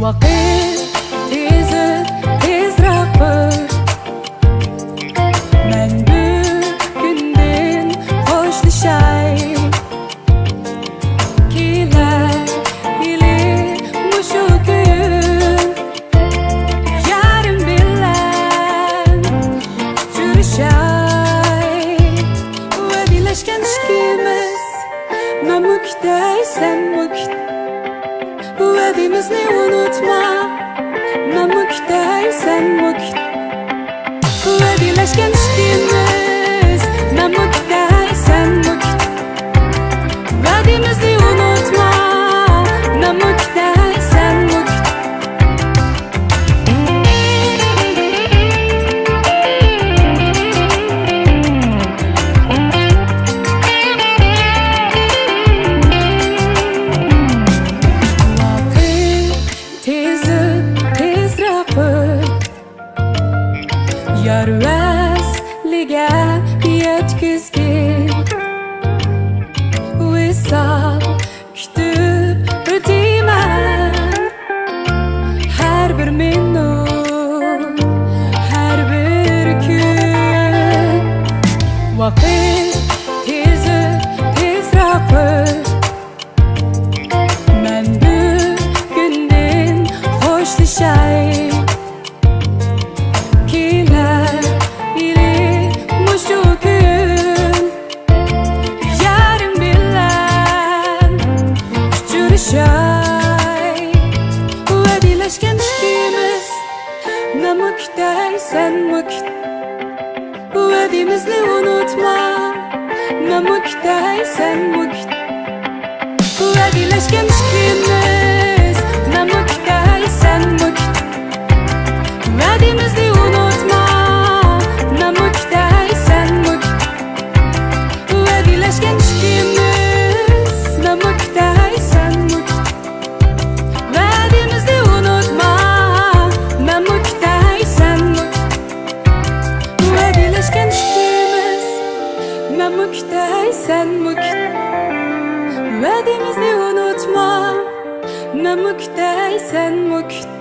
Vaqt tezrak men bugundan xo'shlashay kelar yili mushu kun yarim bilan uchrashay vadilashgan ishkimiz men mukday sen mukday Vadimizni unutma Men mukday sen mukday Vadilashgan ishkimiz Men mukday sen mukday Vadimizni unutma Men mukday sen mukday tezrak yarvasliga yetkizgin Visol kutib o'tayman har bir minut har bir kun Vaqt tezroq men bugundan xo'shlashay kelar yili mushu kun yarim bilan uchrashay vadilashgan ishkimiz men mukday sen mukday vadimizni unutma men mukday sen mukday vadilashgan ishkimiz men mukday sen mukday Vadimizni unutma Men mukday sen mukday Vadilashgan ishkimiz Men mukday sen mukday Vadimizni unutma Men mukday sen mukday Vadilashgan ishkimiz Men mukday sen mukday Vadimizni unutma Men mukday sen mukday